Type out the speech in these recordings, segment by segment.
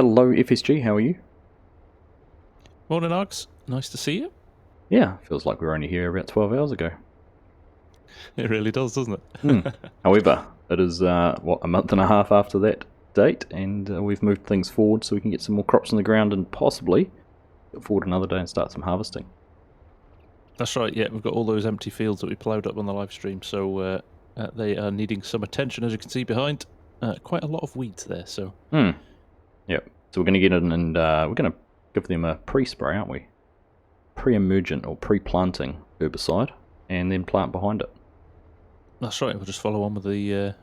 Hello FSG, how are you? Morning, Args. Nice to see you. Yeah, feels like we were only here about 12 hours ago. It really does, doesn't it? However, it is, a month and a half after that date, and we've moved things forward so we can get some more crops in the ground and possibly go forward another day and start some harvesting. That's right, yeah. We've got all those empty fields that we ploughed up on the live stream, so they are needing some attention, as you can see behind. Quite a lot of weeds there, so... Yep, so we're going to get in and we're going to give them a pre-spray, aren't we? Pre-emergent or pre-planting herbicide, and then plant behind it. That's right, we'll just follow on with the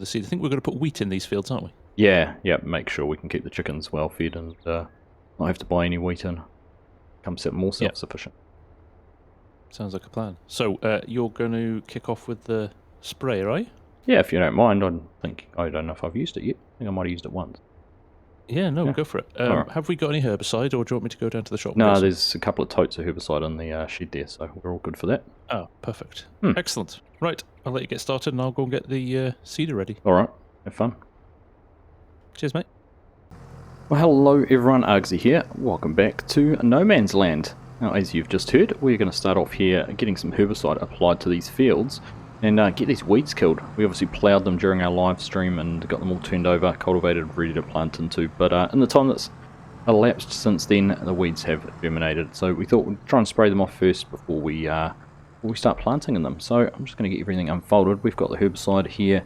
seed. I think we're going to put wheat in these fields, aren't we? Yeah, make sure we can keep the chickens well fed and not have to buy any wheat in. Becomes more self-sufficient. Sounds like a plan. So you're going to kick off with the spray, right? Yeah, if you don't mind. I don't know if I've used it yet. I think I might have used it once. Yeah, go for it. Right. Have we got any herbicide, or do you want me to go down to the shop? No, there's a couple of totes of herbicide in the shed there, so we're all good for that. Oh, perfect. Excellent. Right, I'll let you get started and I'll go and get the seeder ready. Alright, have fun. Cheers, mate. Well, hello everyone, Argsy here. Welcome back to No Man's Land. Now, as you've just heard, we're going to start off here getting some herbicide applied to these fields and get these weeds killed. We obviously ploughed them during our live stream and got them all turned over, cultivated, ready to plant into, but in the time that's elapsed since then, the weeds have germinated, so we thought we'd try and spray them off first before we start planting in them. So I'm just going to get everything unfolded. We've got the herbicide here.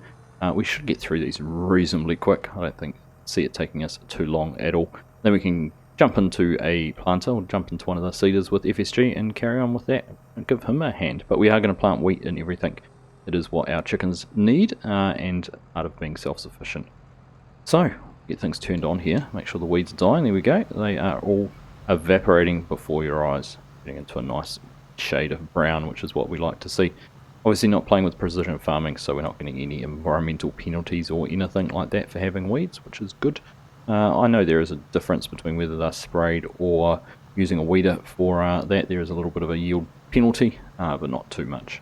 We should get through these reasonably quick. I don't see it taking us too long at all. Then we can jump into a planter or jump into one of the seeders with FSG and carry on with that and give him a hand. But we are going to plant wheat and everything. It is what our chickens need and part of being self-sufficient. So, get things turned on here. Make sure the weeds are dying. There we go. They are all evaporating before your eyes. Getting into a nice shade of brown, which is what we like to see. Obviously not playing with precision farming, so we're not getting any environmental penalties or anything like that for having weeds, which is good. I know there is a difference between whether they're sprayed or using a weeder for that. There is a little bit of a yield penalty, but not too much.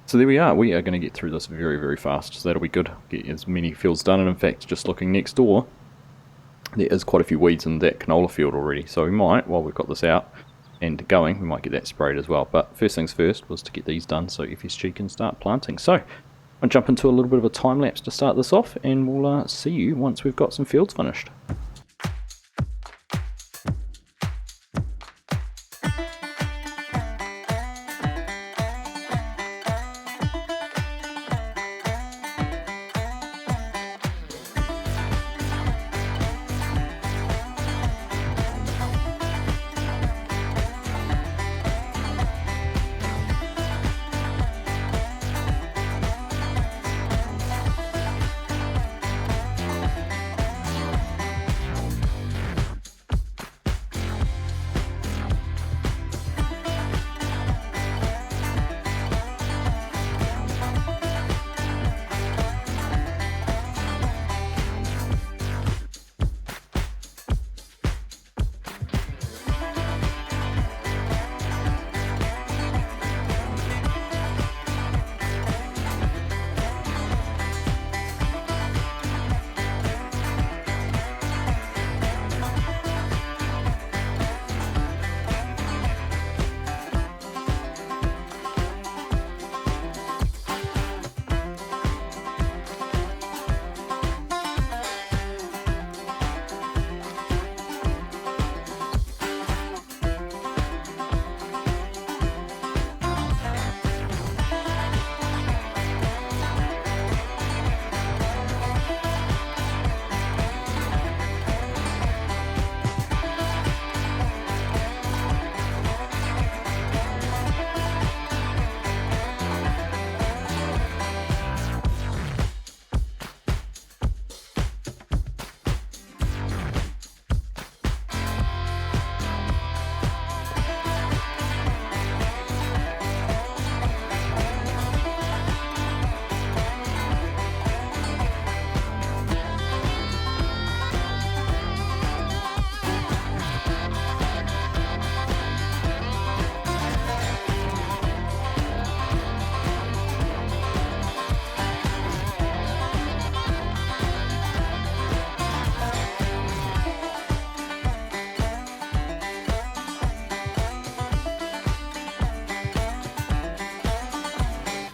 So there we are. We are going to get through this very, very fast, so that'll be good. Get as many fields done, and in fact, just looking next door, there is quite a few weeds in that canola field already, so we might, while we've got this out and going, we might get that sprayed as well. But first things first was to get these done so FSG can start planting. So I'll jump into a little bit of a time lapse to start this off, and we'll see you once we've got some fields finished.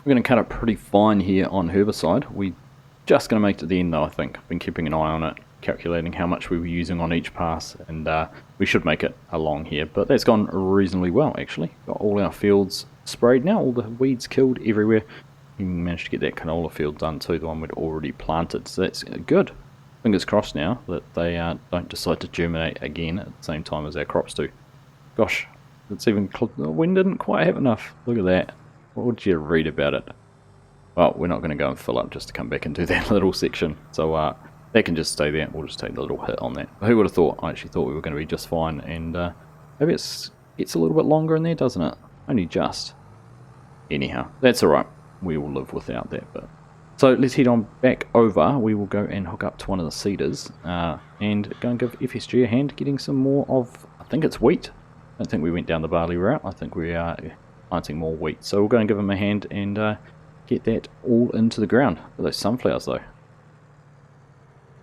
We're going to cut it pretty fine here on herbicide. We just going to make it to the end though, I think. I've been keeping an eye on it, calculating how much we were using on each pass, and we should make it along here. But that's gone reasonably well actually. Got all our fields sprayed now, all the weeds killed everywhere. We managed to get that canola field done too, the one we'd already planted, so that's good. Fingers crossed now that they don't decide to germinate again at the same time as our crops do. Gosh, it's even the wind didn't quite have enough. Look at that. What would you read about it? Well, we're not going to go and fill up just to come back and do that little section, so that can just stay there. We'll just take the little hit on that. Who would have thought? I actually thought we were going to be just fine, and maybe it gets a little bit longer in there, doesn't it? Only just. Anyhow, that's alright. We will live without that bit. So let's head on back over. We will go and hook up to one of the seeders and go and give FSG a hand getting some more of, I think it's wheat. I don't think we went down the barley route. I think we are planting more wheat. So we'll go and give them a hand and get that all into the ground. Look at those sunflowers though.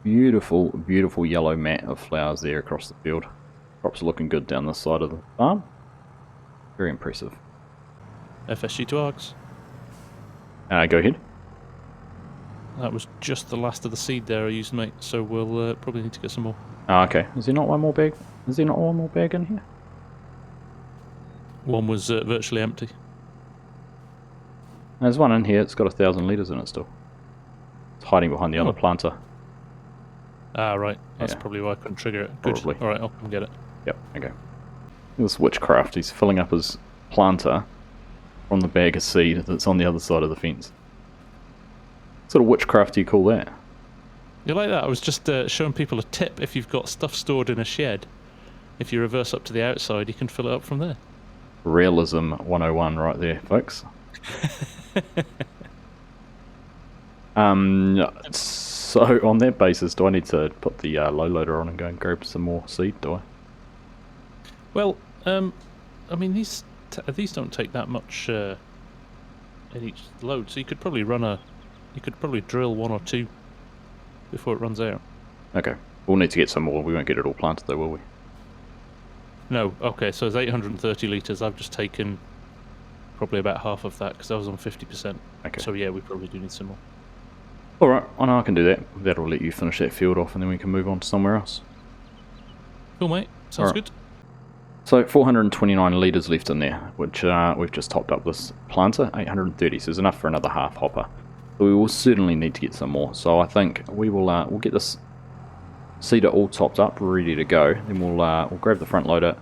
Beautiful, beautiful yellow mat of flowers there across the field. Crops are looking good down this side of the farm. Very impressive. FSG to Args. Go ahead. That was just the last of the seed there I used, mate, so we'll probably need to get some more. Okay. Is there not one more bag? Is there not one more bag in here? One was virtually empty. There's one in here. It's got 1,000 litres in it still. It's hiding behind the other planter. Ah, right. That's Yeah. probably why I couldn't trigger it. Good. Probably. Alright, I'll come get it. Yep, okay. This witchcraft, he's filling up his planter from the bag of seed that's on the other side of the fence. What sort of witchcraft do you call that? You like that? I was just showing people a tip. If you've got stuff stored in a shed, if you reverse up to the outside, you can fill it up from there. Realism 101 right there, folks. So on that basis, do I need to put the low loader on and go and grab some more seed, do I? Well, I mean, these don't take that much in each load, so you could probably drill one or two before it runs out. Okay, we'll need to get some more. We won't get it all planted though, will we? No, okay, so it's 830 litres. I've just taken probably about half of that because I was on 50%. Okay. So yeah, we probably do need some more. Alright, I know I can do that. That'll let you finish that field off and then we can move on to somewhere else. Cool, mate. Sounds Alright. good. So 429 litres left in there, which we've just topped up this planter, 830, so there's enough for another half hopper. But we will certainly need to get some more, so I think we will we'll get this seeder all topped up, ready to go. Then we'll grab the front loader,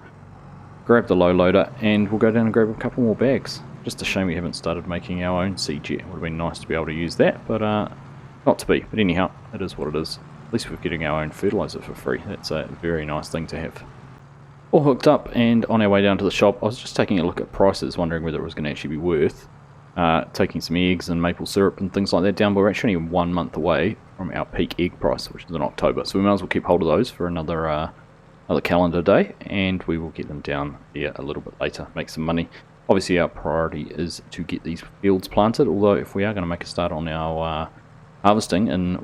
grab the low loader, and we'll go down and grab a couple more bags. Just a shame we haven't started making our own seed yet. Would have been nice to be able to use that, but not to be. But anyhow, it is what it is. At least we're getting our own fertiliser for free. That's a very nice thing to have. All hooked up and on our way down to the shop. I was just taking a look at prices, wondering whether it was going to actually be worth taking some eggs and maple syrup and things like that down. But we're actually only 1 month away from our peak egg price, which is in October. So we might as well keep hold of those for another calendar day, and we will get them down there a little bit later, make some money. Obviously our priority is to get these fields planted, although if we are going to make a start on our harvesting in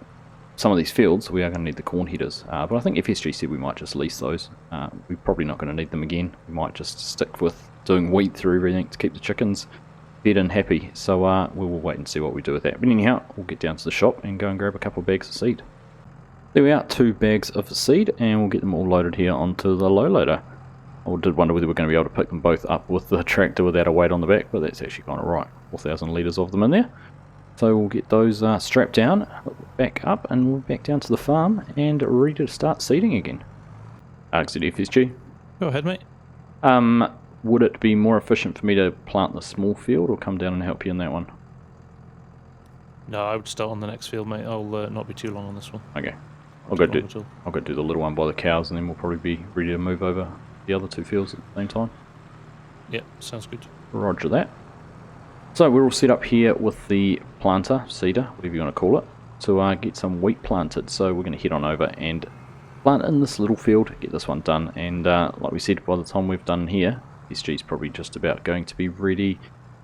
some of these fields, we are going to need the corn headers. But I think FSG said we might just lease those. We're probably not going to need them again. We might just stick with doing wheat through everything to keep the chickens fed and happy. So we will wait and see what we do with that. But anyhow, we'll get down to the shop and go and grab a couple of bags of seed. There we are, 2 bags of seed, and we'll get them all loaded here onto the low loader. I did wonder whether we're going to be able to pick them both up with the tractor without a weight on the back, but that's actually kind of right. 4,000 litres of them in there. So we'll get those strapped down, back up, and we'll back down to the farm and ready to start seeding again. Argsy FSG. Go ahead, mate. Would it be more efficient for me to plant the small field or come down and help you in that one? No, I would start on the next field, mate. I'll not be too long on this one. Okay. I'll go do the little one by the cows, and then we'll probably be ready to move over the other 2 fields at the same time. Yep, sounds good. Roger that. So we're all set up here with the planter, seeder, whatever you want to call it, to get some wheat planted. So we're going to head on over and plant in this little field, get this one done, and like we said, by the time we've done here, SG's probably just about going to be ready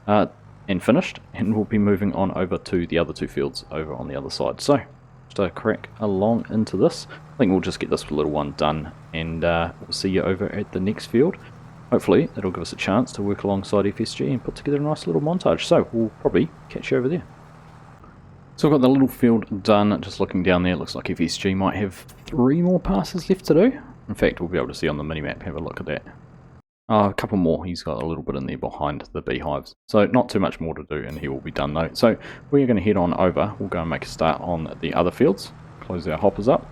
and finished, and we'll be moving on over to the other 2 fields over on the other side. So just crack along into this. I think we'll just get this little one done, and we'll see you over at the next field. hopefully that'll give us a chance to work alongside FSG and put together a nice little montage. So we'll probably catch you over there. So I've got the little field done. Just looking down there, it looks like FSG might have 3 more passes left to do. In fact, we'll be able to see on the minimap. Have a look at that. A couple more. He's got a little bit in there behind the beehives. So not too much more to do, and he will be done though. So we're going to head on over. We'll go and make a start on the other fields. Close our hoppers up.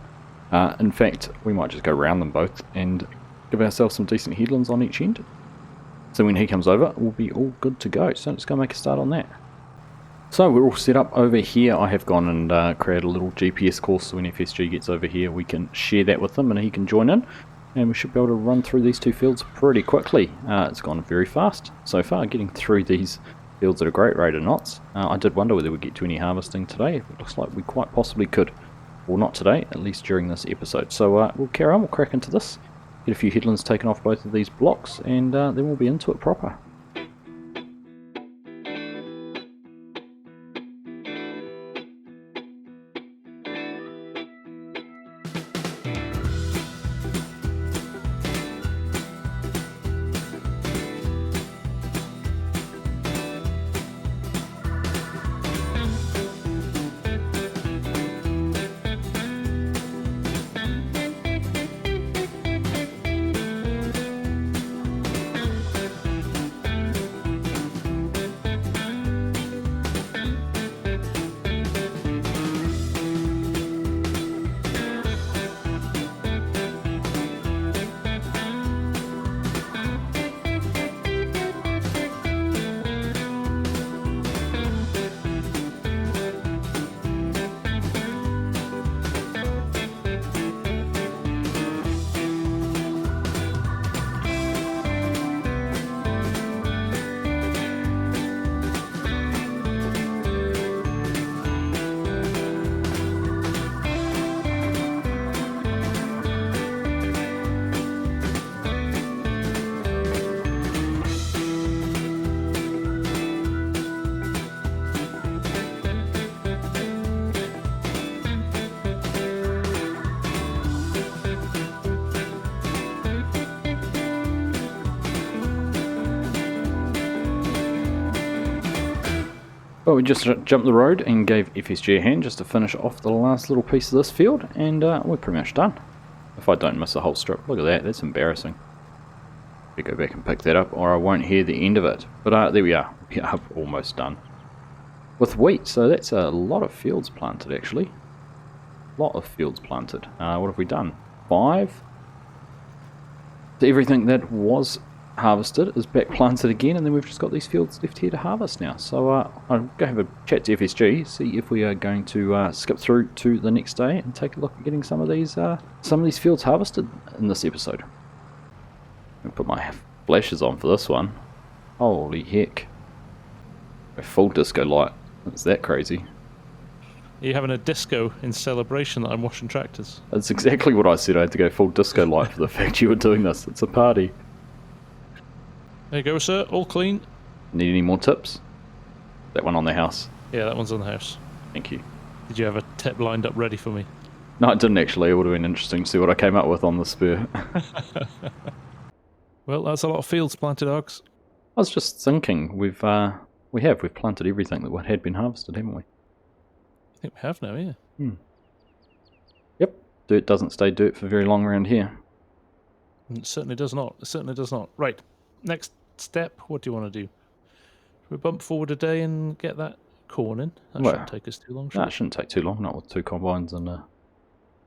In fact, we might just go around them both and give ourselves some decent headlands on each end. So when he comes over, we'll be all good to go. So let's go make a start on that. So we're all set up over here. I have gone and created a little GPS course, so when FSG gets over here we can share that with him and he can join in. And we should be able to run through these 2 fields pretty quickly. It's gone very fast so far, getting through these fields at a great rate of knots. I did wonder whether we'd get to any harvesting today. It looks like we quite possibly could. Well, not today, at least during this episode. So we'll carry on, we'll crack into this. Get a few headlands taken off both of these blocks, and then we'll be into it proper. Well, we just jumped the road and gave FSG a hand just to finish off the last little piece of this field, and we're pretty much done. If I don't miss a whole strip. Look at that, that's embarrassing. We go back and pick that up or I won't hear the end of it. But there we are almost done. With wheat, so that's a lot of fields planted actually. A lot of fields planted. What have we done? 5. So everything that was harvested is back planted again, and then we've just got these fields left here to harvest now. So I'll go have a chat to FSG, see if we are going to skip through to the next day and take a look at getting some of these fields harvested in this episode. I'll put my flashes on for this one. Holy heck. A full disco light. That's that crazy. Are you having a disco in celebration that I'm washing tractors? That's exactly what I said. I had to go full disco light for the fact you were doing this. It's a party. There you go, sir. All clean. Need any more tips? That one on the house. Yeah, that one's on the house. Thank you. Did you have a tip lined up ready for me? No, I didn't actually. It would have been interesting to see what I came up with on the spur. Well, that's a lot of fields planted, Args. I was just thinking, we've planted everything that had been harvested, haven't we? I think we have now, yeah. Yep. Dirt doesn't stay dirt for very long around here. It certainly does not. It certainly does not. Right. Next step, what do you want to do? Should we bump forward a day and get that corn in? That shouldn't take us too long, should it? That shouldn't take too long, not with 2 combines and a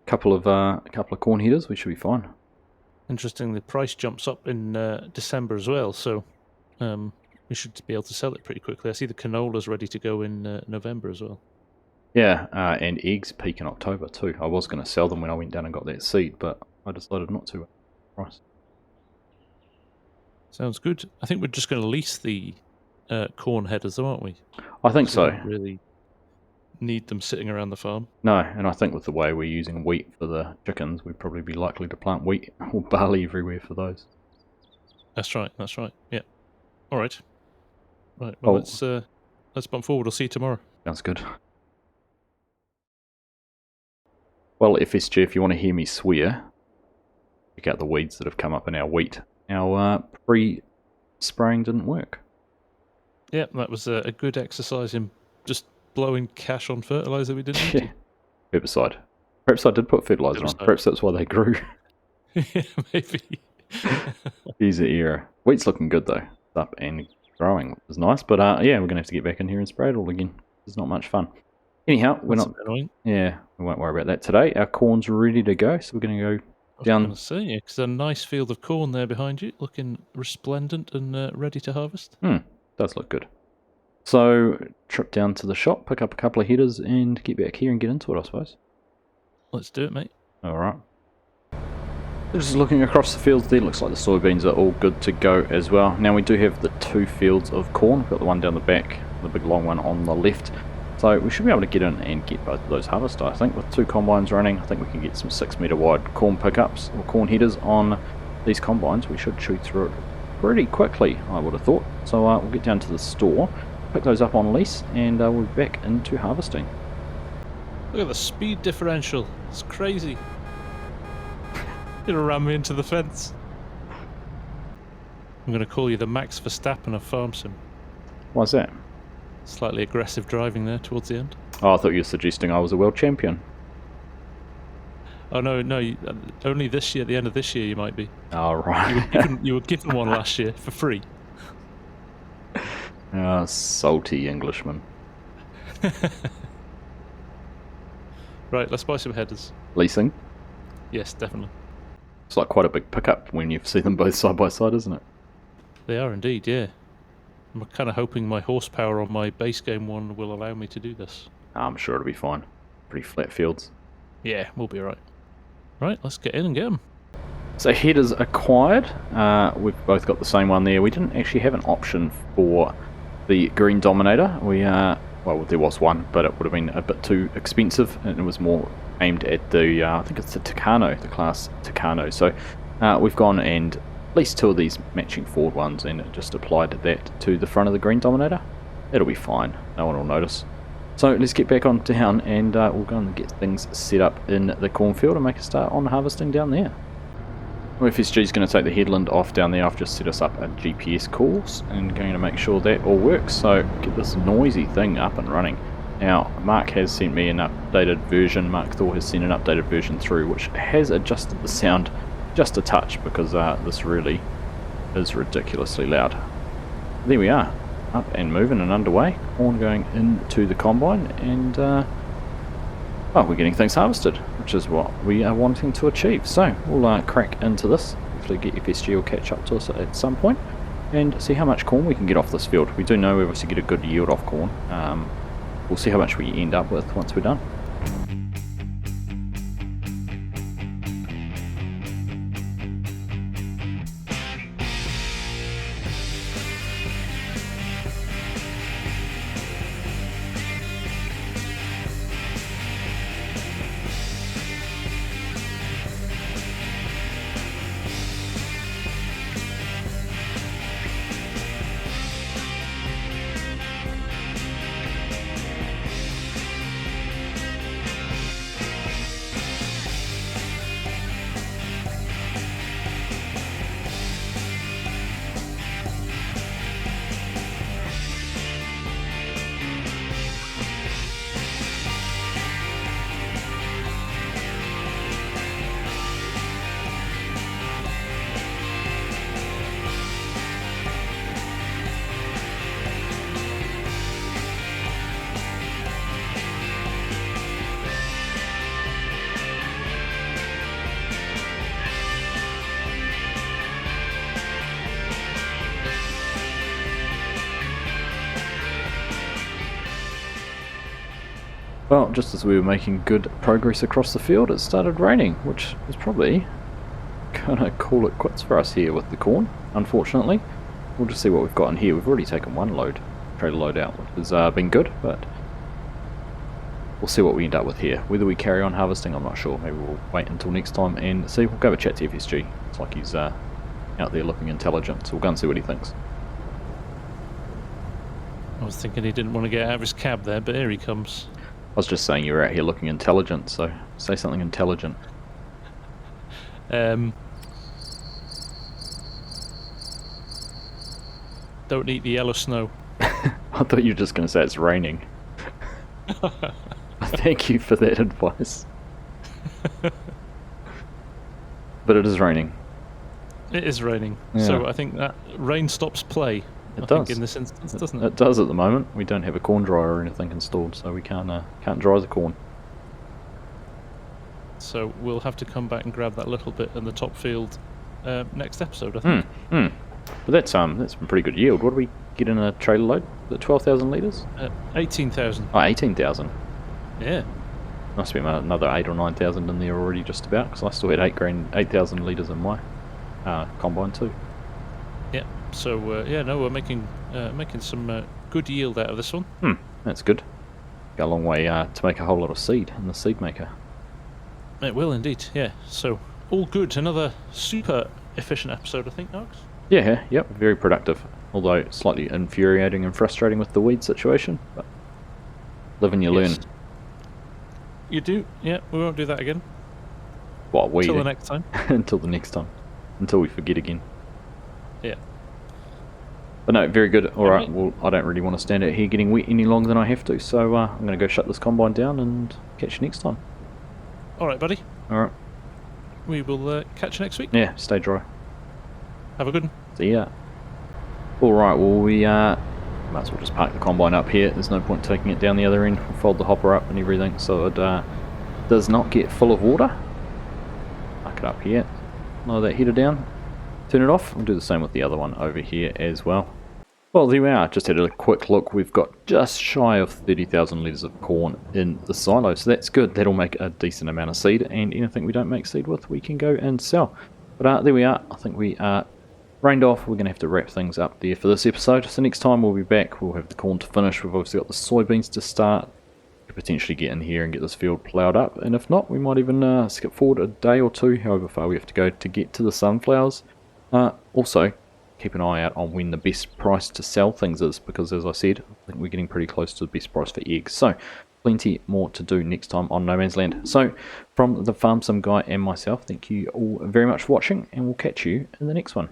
couple of corn headers. We should be fine. Interestingly, the price jumps up in December as well, so we should be able to sell it pretty quickly. I see the canola's ready to go in November as well. Yeah, and eggs peak in October too. I was going to sell them when I went down and got that seed, but I decided not to. Price. Sounds good. I think we're just going to lease the corn headers, though, aren't we? I think so. We don't really need them sitting around the farm. No, and I think with the way we're using wheat for the chickens, we'd probably be likely to plant wheat or barley everywhere for those. That's right. That's right. Yeah. All right. Right. Well, let's bump forward. I'll see you tomorrow. Sounds good. Well, FSG, if you want to hear me swear, check out the weeds that have come up in our wheat. our pre-spraying didn't work. Yeah, that was a good exercise in just blowing cash on fertiliser we didn't need to. Herbicide. Perhaps I did put fertiliser on. Herbicide. Perhaps that's why they grew. Yeah, maybe. Easy era. Wheat's looking good though. It's up and growing, which is nice. But yeah, we're gonna have to get back in here and spray it all again. It's not much fun. Anyhow, we're That's not. a bit annoying. Yeah, we won't worry about that today. Our corn's ready to go, so we're gonna go I was down. going to say, yeah, 'cause a nice field of corn there behind you, looking resplendent and ready to harvest. Does look good. So trip down to the shop, pick up a couple of headers, and get back here and get into it, I suppose. Let's do it, mate. All right. Just looking across the fields there, looks like the soybeans are all good to go as well. Now we do have the 2 fields of corn. We've got the one down the back, the big long one on the left. So we should be able to get in and get both of those harvested. I think with 2 combines running, I think we can get some 6-metre wide corn pickups or corn headers on these combines. We should chew through it pretty quickly, I would have thought. So we'll get down to the store, pick those up on lease, and we'll be back into harvesting. Look at the speed differential. It's crazy. You're gonna ram me into the fence. I'm gonna call you the Max Verstappen of FarmSim. Why's that? Slightly aggressive driving there towards the end. Oh, I thought you were suggesting I was a world champion. Oh no, only this year. At the end of this year, you might be. Oh, right. You were given one last year for free. Salty Englishman. Right, let's buy some headers. Leasing? Yes, definitely. It's like quite a big pickup when you see them both side by side, isn't it? They are indeed, yeah. I'm kind of hoping my horsepower on my base game one will allow me to do this. I'm sure it'll be fine. Pretty flat fields. Yeah, we'll be alright. Right, let's get in and get them. So headers acquired. We've both got the same one there. We didn't actually have an option for the green dominator. Well, there was one, but it would have been a bit too expensive, and it was more aimed at the, I think it's the Tucano, the class Tucano. So we've gone and leased 2 of these matching Ford ones, and just applied that to the front of the green dominator. It'll be fine. No one will notice. So let's get back on down, and we'll go and get things set up in the cornfield and make a start on harvesting down there. FSG is going to take the headland off down there. I've just set us up a GPS course and going to make sure that all works. So get this noisy thing up and running. Now Mark has sent me an updated version. Mark Thor has sent an updated version through, which has adjusted the sound just a touch, because this really is ridiculously loud. There we are, up and moving and underway. Corn going into the combine, and we're getting things harvested, which is what we are wanting to achieve. So we'll crack into this. Hopefully get FSG will catch up to us at some point and see how much corn we can get off this field. We do know we obviously get a good yield off corn. We'll see how much we end up with once we're done. Well, just as we were making good progress across the field, it started raining, which is probably gonna call it quits for us here with the corn, unfortunately. We'll just see what we've got in here. We've already taken one trailer load out, which has been good, but we'll see what we end up with here. Whether we carry on harvesting, I'm not sure. Maybe we'll wait until next time and see. We'll go have a chat to FSG. It's like he's out there looking intelligent, so we'll go and see what he thinks. I was thinking he didn't want to get out of his cab there, but here he comes. I was just saying you were out here looking intelligent, so say something intelligent. Don't eat the yellow snow. I thought you were just going to say it's raining. Thank you for that advice. But it is raining. It is raining. Yeah. So I think that rain stops play. It I does. think in this instance, doesn't it? It does at the moment. We don't have a corn dryer or anything installed, so we can't dry the corn. So we'll have to come back and grab that little bit in the top field next episode, I think. But that's been pretty good yield. What do we get in a trailer load? Is it 12,000 litres? 18,000. Oh, 18,000. Yeah. Must be another 8 or 9,000 in there already, just about. Because I still had 8,000 litres in my combine too. Yeah. So yeah, no, we're making some good yield out of this one. That's good. Go a long way to make a whole lot of seed in the seed maker. It will indeed. Yeah. So all good. Another super efficient episode, I think, Args. Yeah, yep, very productive. Although slightly infuriating and frustrating with the weed situation, but live and you learn. You do? Yeah, we won't do that again. What, weed? Until the next time. Until the next time. Until we forget again. Yeah. But no, very good. Alright, Okay. well, I don't really want to stand out here getting wet any longer than I have to, so I'm going to go shut this combine down and catch you next time. Alright, buddy. Alright. We will catch you next week. Yeah, stay dry. Have a good one. See ya. Alright, well, we might as well just park the combine up here. There's no point taking it down the other end. We'll fold the hopper up and everything so it does not get full of water. Park it up here. Lower that header down. Turn it off. We'll do the same with the other one over here as well. Well, there we are. Just had a quick look. We've got just shy of 30,000 litres of corn in the silo, so that's good. That'll make a decent amount of seed, and anything we don't make seed with, we can go and sell. But there we are. I think we are rained off. We're going to have to wrap things up there for this episode. So next time we'll be back. We'll have the corn to finish. We've obviously got the soybeans to start. Could potentially get in here and get this field ploughed up, and if not, we might even skip forward a day or two, however far we have to go to get to the sunflowers. Also, keep an eye out on when the best price to sell things is, because as I said, I think we're getting pretty close to the best price for eggs. So, plenty more to do next time on No Man's Land. So, from the FarmSim Guy and myself, thank you all very much for watching, and we'll catch you in the next one.